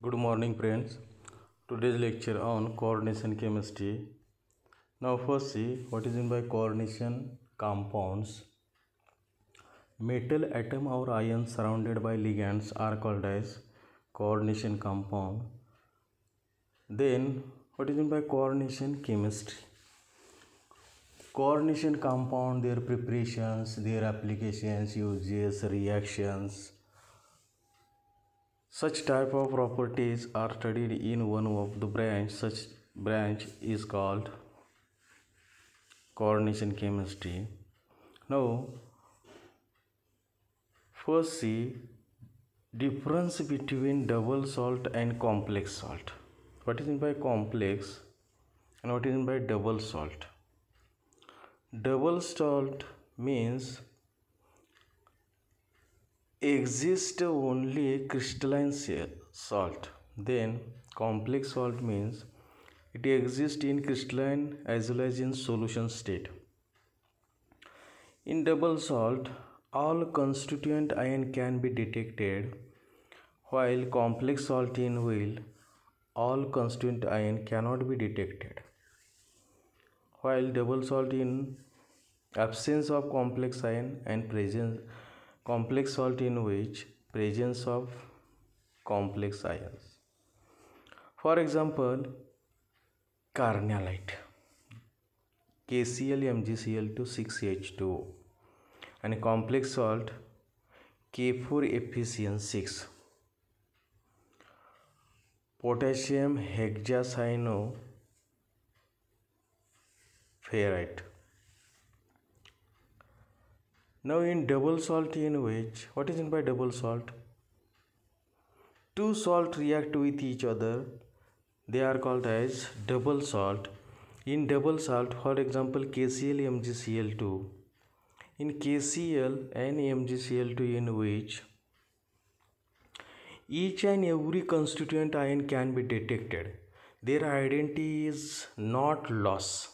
Good morning, friends. Today's lecture on coordination chemistry. Now, first see what is meant by coordination compounds. Metal atom or ions surrounded by ligands are called as coordination compound. Then, what is meant by coordination chemistry? Coordination compound, their preparations, their applications, uses, reactions. Such type of properties are studied in one of the branch. Such branch is called coordination chemistry. Now, first see difference between double salt and complex salt. What is meant by complex and what is meant by double salt? Double salt means exist only crystalline salt. Then complex salt means it exists in crystalline as well as in solution state. In double salt, all constituent ion can be detected, while complex salt in will all constituent ion cannot be detected. While double salt in absence of complex ion and presence complex salt in which presence of complex ions. For example, carnallite, KCl MgCl2 6H2O, and complex salt K4FeCN6, potassium hexacyanoferrite. Now in double salt in which, what is meant by double salt? Two salt react with each other, they are called as double salt. In double salt, for example, KCl MgCl2, in KCl and MgCl2 in which each and every constituent ion can be detected, their identity is not lost.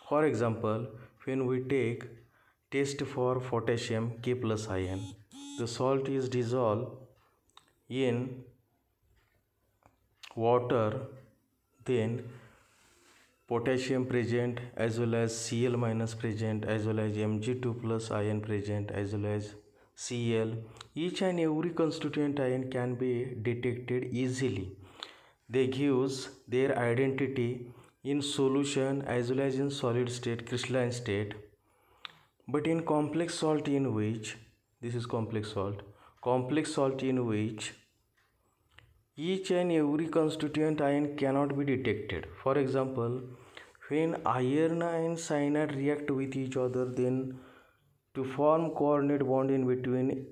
For example, when we take test for potassium K plus ion, the salt is dissolved in water, then potassium present as well as Cl minus present as well as Mg2 plus ion present as well as Cl. Each and every constituent ion can be detected easily. They gives their identity in solution as well as in solid state, crystalline state. But in complex salt in which, this is complex salt in which each and every constituent ion cannot be detected. For example, when iron and cyanide react with each other, then to form coordinate bond in between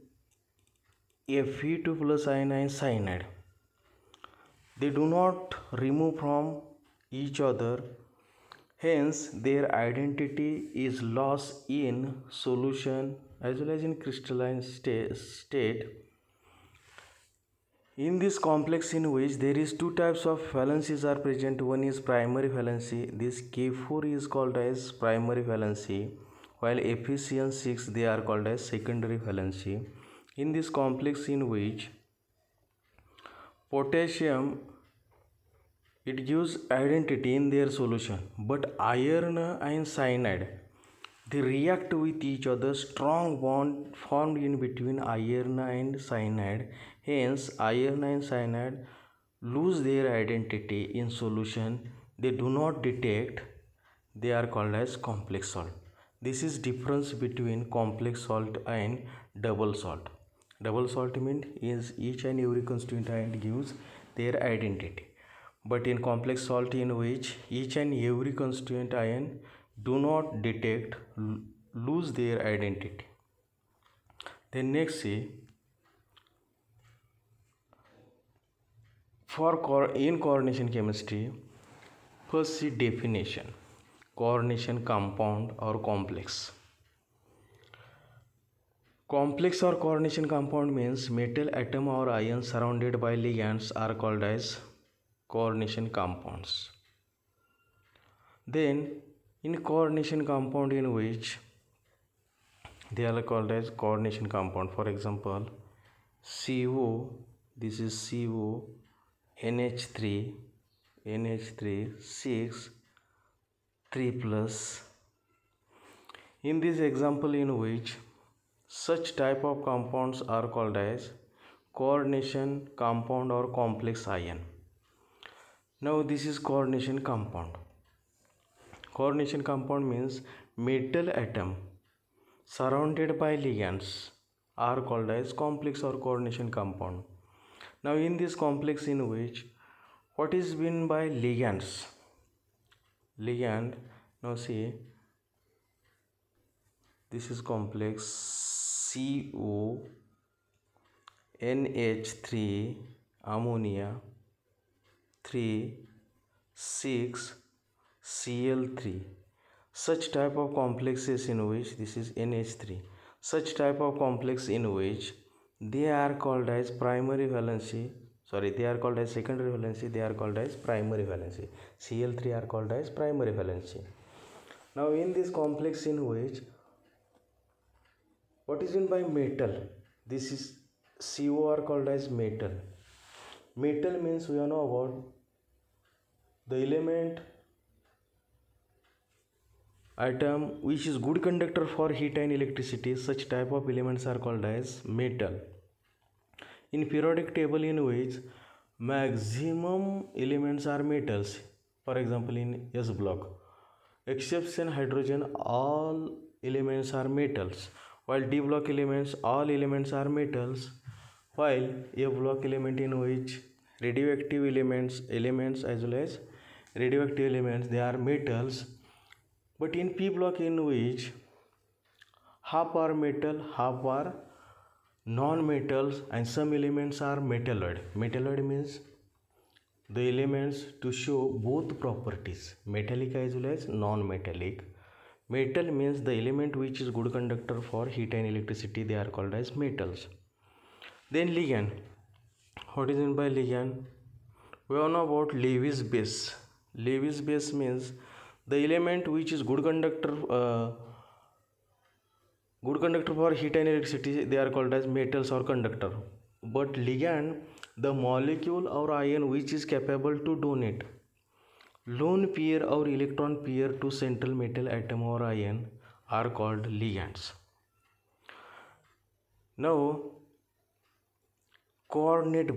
Fe2 plus ion and cyanide, they do not remove from each other. Hence, their identity is lost in solution as well as in crystalline state. In this complex in which there is two types of valencies are present. One is primary valency. This K4 is called as primary valency, while FeCN6 they are called as secondary valency. In this complex in which potassium, it gives identity in their solution, but iron and cyanide, they react with each other. Strong bond formed in between iron and cyanide. Hence, iron and cyanide lose their identity in solution. They do not detect. They are called as complex salt. This is difference between complex salt and double salt. Double salt means is each and every constituent ion gives their identity. But in complex salt in which each and every constituent ion do not detect, lose their identity. Then next see, in coordination chemistry, first see definition. Coordination compound or complex. Complex or coordination compound means metal atom or ions surrounded by ligands are called as coordination compounds. Then in coordination compound in which they are called as coordination compound. For example, CO, this is CO NH3 6 3 plus. In this example, in which such type of compounds are called as coordination compound or complex ion. Now this is coordination compound. Coordination compound means metal atom surrounded by ligands are called as complex or coordination compound. Now in this complex, in which what is meant by ligands? Ligand, now see, this is complex CONH3 ammonia 3 6 Cl3. Such type of complexes in which this is NH3. Such type of complex in which they are called as primary valency. They are called as secondary valency. They are called as primary valency. Cl3 are called as primary valency. Now in this complex in which what is meant by metal? This is CO are called as metal. Metal means we know about the element atom which is good conductor for heat and electricity. Such type of elements are called as metal. In periodic table in which maximum elements are metals, for example in S block, exception hydrogen, all elements are metals, while D block elements, all elements are metals, while A block element in which radioactive elements as well as radioactive elements, they are metals. But in P block in which half are metal, half are non-metals, and some elements are metalloid. Metalloid means the elements to show both properties, metallic as well as non-metallic. Metal means the element which is good conductor for heat and electricity. They are called as metals. Then ligand. What is meant by ligand? We all know about Lewis base. Lewis base means the element which is good conductor for heat and electricity. They are called as metals or conductor. But ligand, the molecule or ion which is capable to donate lone pair or electron pair to central metal atom or ion are called ligands. Now coordinate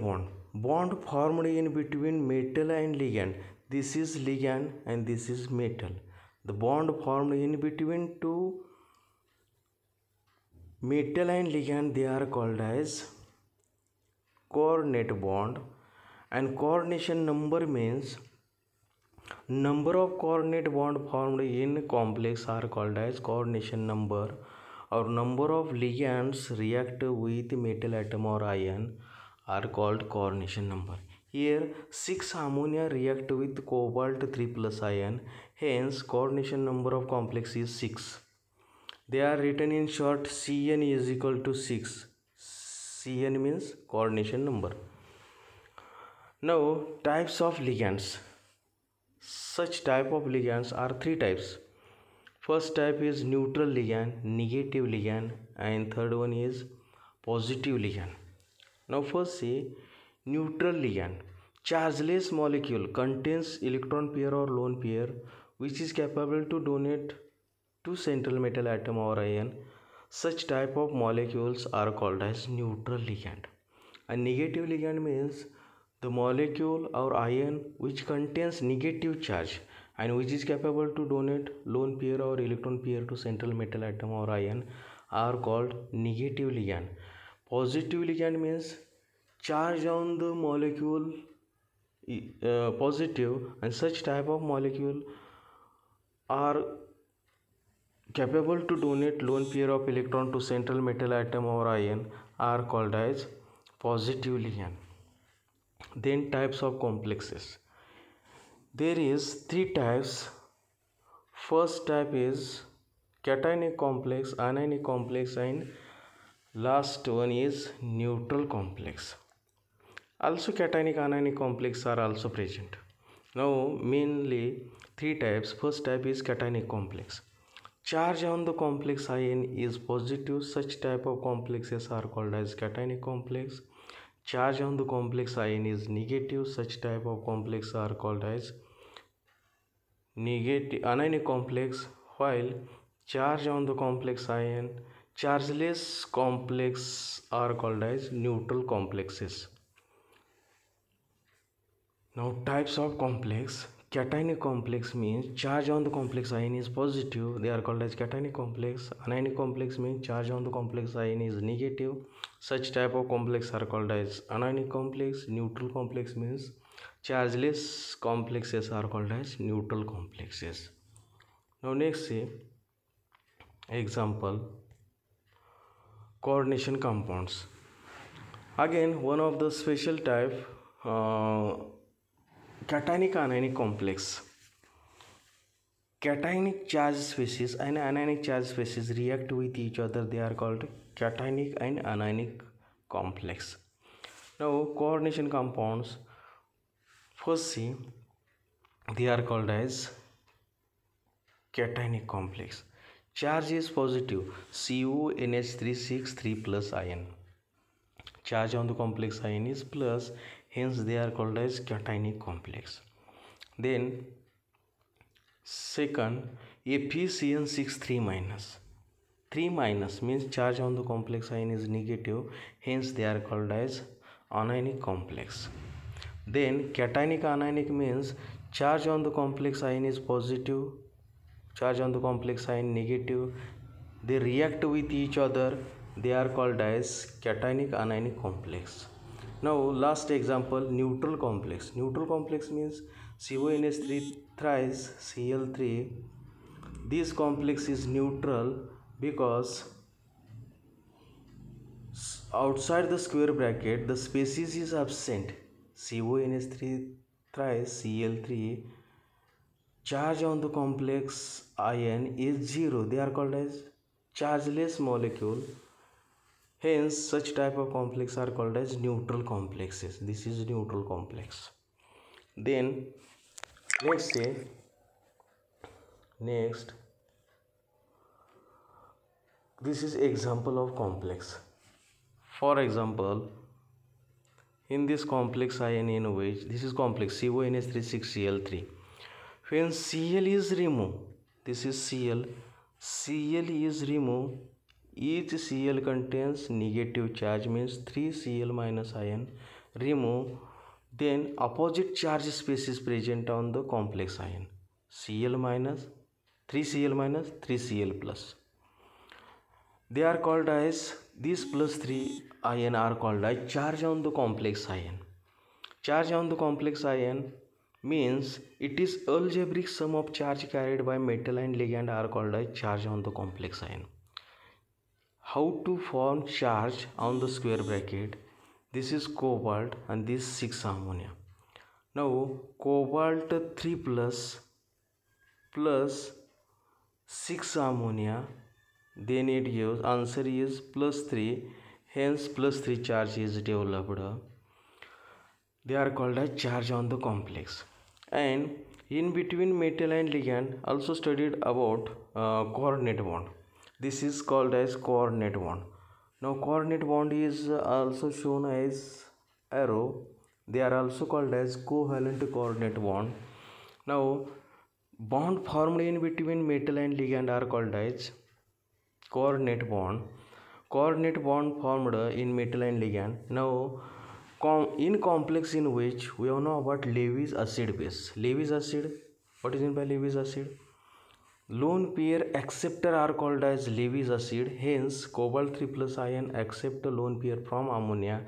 bond formed in between metal and ligand. This is ligand and this is metal. The bond formed in between two metal and ligand, they are called as coordinate bond. And coordination number means number of coordinate bond formed in complex are called as coordination number, or number of ligands react with metal atom or ion are called coordination number. Here 6 ammonia react with cobalt 3 plus ion, hence coordination number of complex is 6. They are written in short, Cn is equal to 6. Cn means coordination number. Now types of ligands. Such type of ligands are 3 types. First type is neutral ligand, negative ligand, and third one is positive ligand. Now first say neutral ligand. Chargeless molecule contains electron pair or lone pair which is capable to donate to central metal atom or ion. Such type of molecules are called as neutral ligand. A negative ligand means the molecule or ion which contains negative charge and which is capable to donate lone pair or electron pair to central metal atom or ion are called negative ligand. Positive ligand means charge on the molecule positive, and such type of molecule are capable to donate lone pair of electron to central metal atom or ion are called as positive ligand. Then types of complexes. There is 3 types. First type is cationic complex, anionic complex, and last one is neutral complex. Also cationic anionic complex are also present. Now mainly 3 types. First type is cationic complex. Charge on the complex ion is positive. Such type of complexes are called as cationic complex. charge on the complex ion is negative. Such type of complex are called as negative anionic complex, while charge on the complex ion, chargeless complex are called as neutral complexes. Now types of complex. Cationic complex means charge on the complex ion is positive, they are called as cationic complex. Anionic complex means charge on the complex ion is negative, such type of complex are called as anionic complex. Neutral complex means chargeless complexes are called as neutral complexes. Now next see example, coordination compounds. Again one of the special type, cationic anionic complex. Cationic charge species and anionic charge species react with each other, they are called cationic and anionic complex. Now coordination compounds, first see, they are called as cationic complex. Charge is positive, CONH3 plus ion. Charge on the complex ion is plus, hence they are called as cationic complex. Then second, FeCN6 3 minus means charge on the complex ion is negative, hence they are called as anionic complex. Then cationic anionic means charge on the complex ion is positive, charge on the complex ion negative, they react with each other, they are called as cationic anionic complex. Now last example, neutral complex. Neutral complex means CONH3 thrice Cl3. This complex is neutral because outside the square bracket the species is absent. CONH3 thrice Cl3, charge on the complex ion is 0, they are called as chargeless molecule, hence such type of complex are called as neutral complexes. This is neutral complex. Then let's say next, this is example of complex. For example, in this complex ion in which this is complex CONH3 when Cl is removed, this is Cl is removed, each Cl contains negative charge, means 3 Cl minus ion remove, then opposite charge species present on the complex ion, Cl minus 3 Cl minus 3 Cl plus, they are called as, these plus 3 ion are called as charge on the complex ion. Charge on the complex ion means it is algebraic sum of charge carried by metal and ligand are called as charge on the complex ion. How to form charge on the square bracket? This is cobalt and this 6 ammonia. Now cobalt 3 plus 6 ammonia, then it gives answer is plus 3, hence plus 3 charge is developed, they are called as charge on the complex. And in between metal and ligand also studied about coordinate bond, this is called as coordinate bond. Now coordinate bond is also shown as arrow, they are also called as covalent coordinate bond. Now bond formed in between metal and ligand are called as coordinate bond. Coordinate bond formed in metal and ligand. Now in complex in which we all know about Lewis acid base. Lewis acid, what is meant by Lewis acid? Lone pair acceptor are called as Lewis acid, hence cobalt 3 plus ion accept a lone pair from ammonia,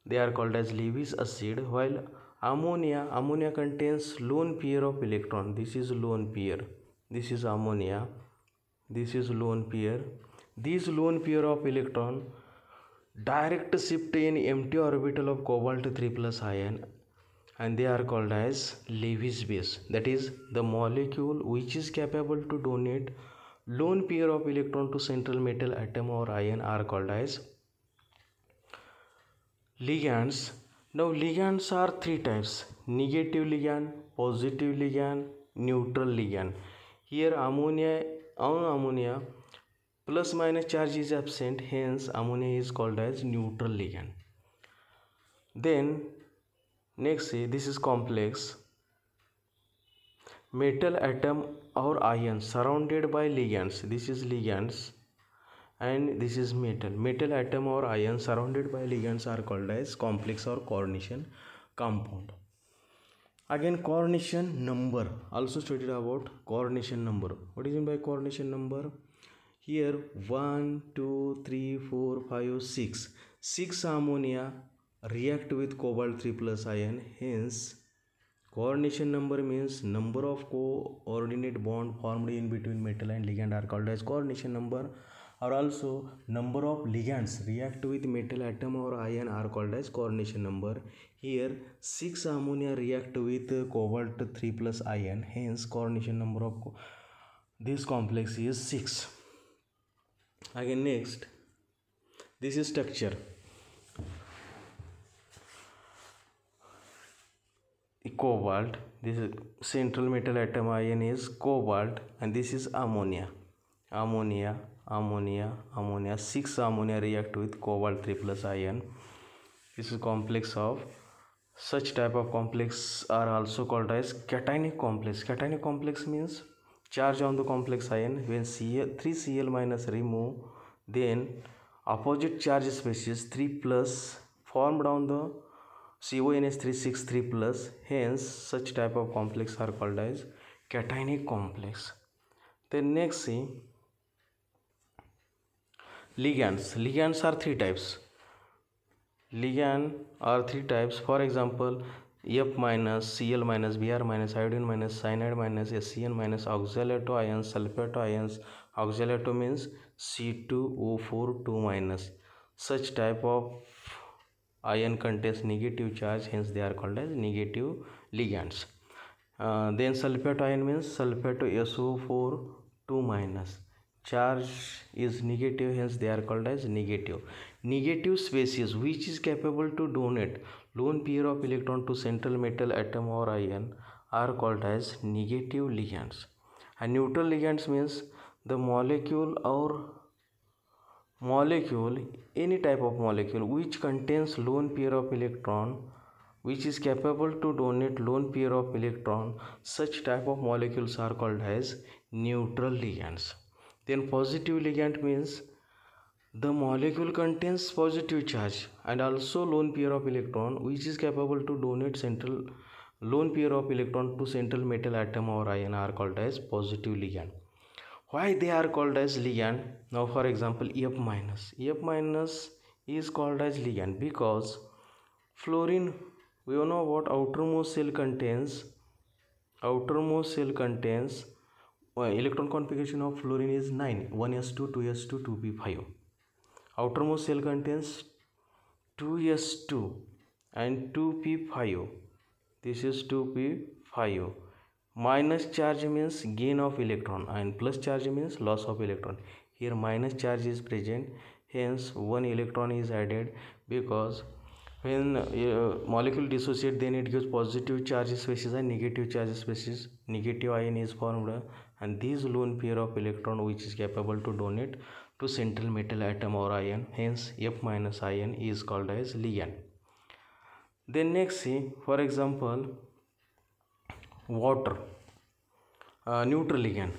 they are called as Lewis acid, while ammonia contains lone pair of electron, this is lone pair, this is ammonia, this is lone pair, this lone pair of electron direct shift in empty orbital of cobalt 3 plus ion, and they are called as Lewis base, that is the molecule which is capable to donate lone pair of electron to central metal atom or ion are called as ligands. Now ligands are 3 types, negative ligand, positive ligand, neutral ligand. Here ammonia plus minus charge is absent, hence ammonia is called as neutral ligand. Then next see, this is complex. Metal atom or ions surrounded by ligands. This is ligands and this is metal atom or ions surrounded by ligands are called as complex or coordination compound. Again, coordination number, also studied about coordination number. What is meant by coordination number? Here 1 2 3 4 5 6 ammonia react with cobalt 3 plus ion. Hence coordination number means number of coordinate bond formed in between metal and ligand are called as coordination number, or also number of ligands react with metal atom or ion are called as coordination number. Here 6 ammonia react with cobalt 3 plus ion, hence coordination number of this complex is 6. Again, next, this is structure. Cobalt, this is central metal atom ion is cobalt, and this is ammonia. 6 ammonia react with cobalt 3 plus ion. This is complex of such type of complex are also called as cationic complex. Cationic complex means charge on the complex ion. When 3Cl minus remove, then opposite charge species 3 plus formed on the CONH363 plus. Hence such type of complex are called as cationic complex. Then next see, ligands. Ligands are 3 types. Ligand are 3 types. For example, F minus, Cl minus, Br minus, iodine minus, cyanide minus, SCN minus, oxalato ions, sulfato ions. Oxalato means C2O4 2 minus. Such type of ion contains negative charge, hence they are called as negative ligands. Then sulfato ion means sulfato SO4 2 minus. Charge is negative, hence they are called as negative. Negative species which is capable to donate lone pair of electron to central metal atom or ion are called as negative ligands. And neutral ligands means the molecule, any type of molecule which contains lone pair of electron, which is capable to donate lone pair of electron, such type of molecules are called as neutral ligands. Then positive ligand means the molecule contains positive charge and also lone pair of electron which is capable to donate central lone pair of electron to central metal atom or ion are called as positive ligand. Why they are called as ligand? Now for example, F minus is called as ligand because fluorine, we know what outermost shell contains electron configuration of fluorine is 9, 1s2 2s2 2p5. Outermost shell contains 2s2 and 2p5. This is 2p5. Minus charge means gain of electron and plus charge means loss of electron. Here minus charge is present, hence one electron is added, because when molecule dissociate, then it gives positive charge species and negative charge species. Negative ion is formed, and this lone pair of electron which is capable to donate to central metal atom or ion, hence F minus ion is called as ligand. Then next see, for example, water. Neutral ligand.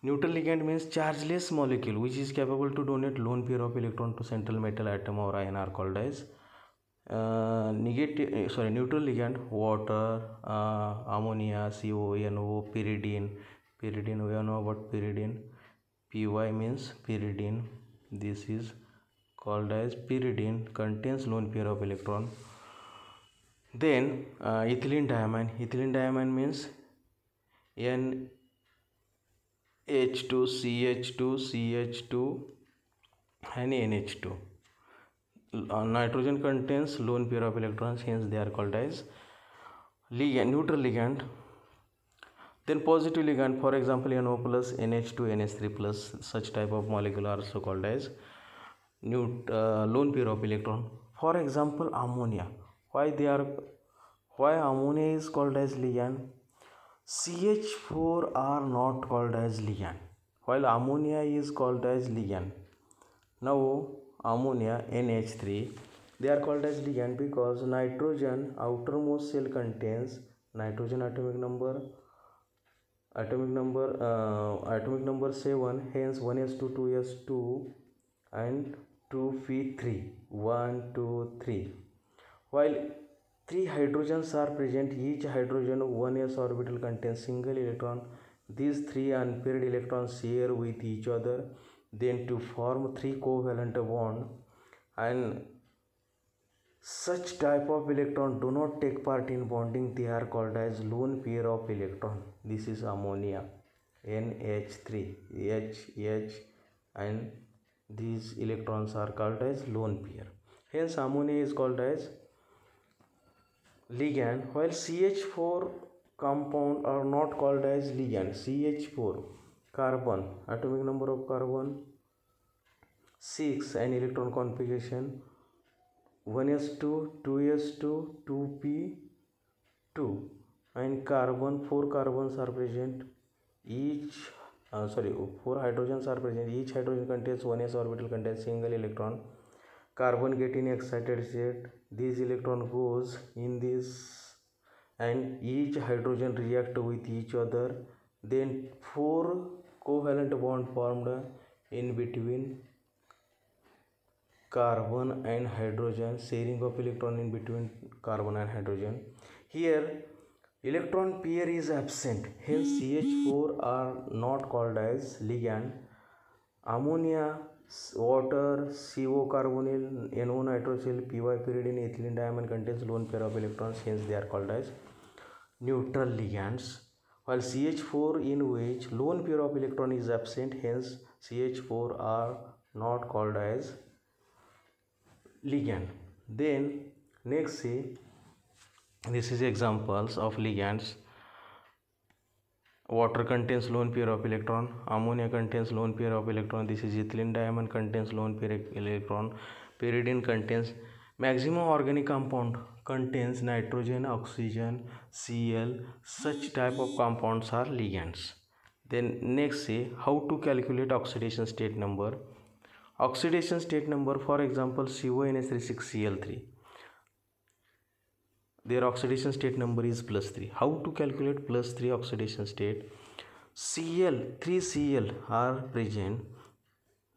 Neutral ligand means chargeless molecule which is capable to donate lone pair of electron to central metal atom or ion are called as neutral ligand. Water, ammonia, CONO, pyridine. We know about pyridine. Py means pyridine. This is called as pyridine, contains lone pair of electron. Then ethylene diamine. Ethylene diamine means NH2 CH2 CH2 and NH2. Nitrogen contains lone pair of electrons, hence they are called as ligand, neutral ligand. Then positive ligand, for example, NO plus, NH2, NH3 plus, such type of molecule are also called as lone pair of electron. For example, ammonia. Why ammonia is called as ligand? CH4 are not called as ligand, while ammonia is called as ligand. Now ammonia NH3 They are called as ligand because nitrogen outermost shell contains nitrogen atomic number atomic number 7, hence 1s2 2s2 and 2p3 1 2 3, while 3 hydrogens are present. Each hydrogen 1s orbital contains single electron. These 3 unpaired electrons share with each other then to form 3 covalent bond, and such type of electron do not take part in bonding. They are called as lone pair of electron. This is ammonia, NH3, H, and these electrons are called as lone pair. Hence ammonia is called as ligand, while CH4 compound are not called as ligand. CH4 carbon, atomic number of carbon 6 and electron configuration 1s2 2s2 2p2, and carbon 4 carbons are present. Each 4 hydrogens are present. Each hydrogen contains 1s orbital contains single electron. Carbon get in excited state. This electron goes in this and each hydrogen react with each other. Then 4 covalent bond formed in between carbon and hydrogen, sharing of electron in between carbon and hydrogen. Here electron pair is absent, hence CH4 are not called as ligand. Ammonia, water, CO carbonyl, NO nitrosyl, PY pyridine, ethylene diamine contains lone pair of electrons, hence they are called as neutral ligands. While CH4 in which lone pair of electron is absent, hence CH4 are not called as ligand. Then next see, this is examples of ligands. Water contains lone pair of electron, ammonia contains lone pair of electron, this is ethylene diamine contains lone pair electron, pyridine contains, maximum organic compound contains nitrogen, oxygen, Cl, such type of compounds are ligands. Then next see how to calculate oxidation state number. Oxidation state number, for example CONH36Cl3, their oxidation state number is +3. How to calculate +3 oxidation state? Cl, 3 Cl are present.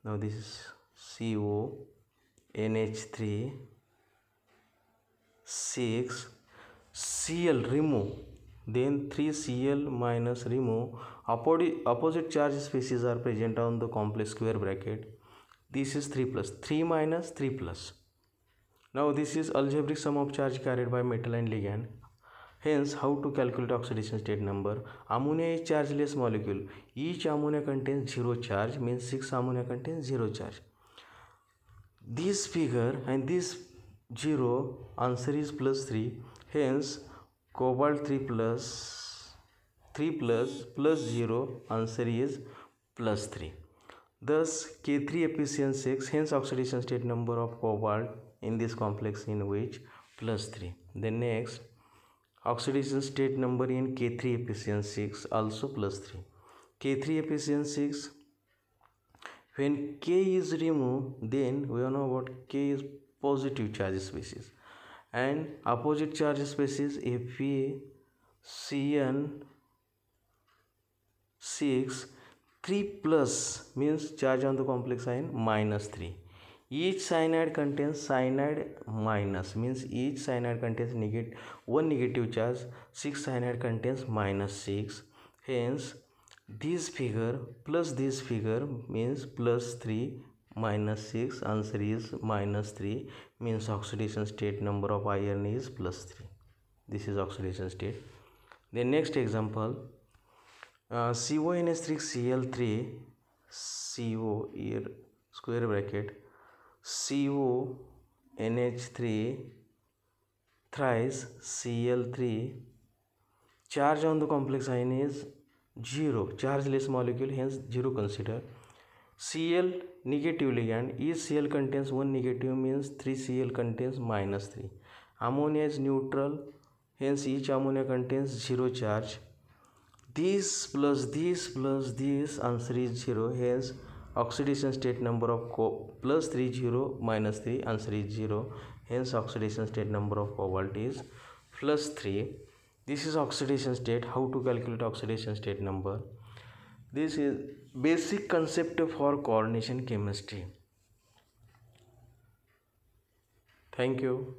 Now this is CONH3 6 Cl remove, then 3 Cl minus remove, opposite charge species are present on the complex square bracket. This is 3 plus 3 minus 3 plus. Now this is algebraic sum of charge carried by metal and ligand. Hence how to calculate oxidation state number? Ammonia is chargeless molecule. Each ammonia contains 0 charge, means 6 ammonia contains 0 charge. This figure and this 0, answer is +3. Hence cobalt 3 plus 0, answer is +3. Thus K3Fe6, hence oxidation state number of cobalt in this complex in which +3. Then next, oxidation state number in K3Fe6 also +3. K3Fe6, when K is removed, then we know about K is positive charge species, and opposite charge species FeCN6, 3 plus means charge on the complex sign -3. Each cyanide contains cyanide minus, means each cyanide contains one negative charge. 6 cyanide contains -6. Hence this figure plus this figure means +3 -6, answer is -3, means oxidation state number of iron is +3. This is oxidation state. The next example, CONH3Cl3, CO here square bracket, CONH3 thrice Cl3, charge on the complex ion is 0, chargeless molecule, hence 0 consider. Cl negative ligand, each Cl contains 1 negative, means 3 Cl contains -3. Ammonia is neutral, hence each ammonia contains 0 charge. This plus this plus this, answer is 0, hence oxidation state number of +3 0 -3, answer is 0, hence oxidation state number of cobalt is +3. This is oxidation state. How to calculate oxidation state number? This is basic concept for coordination chemistry. Thank you.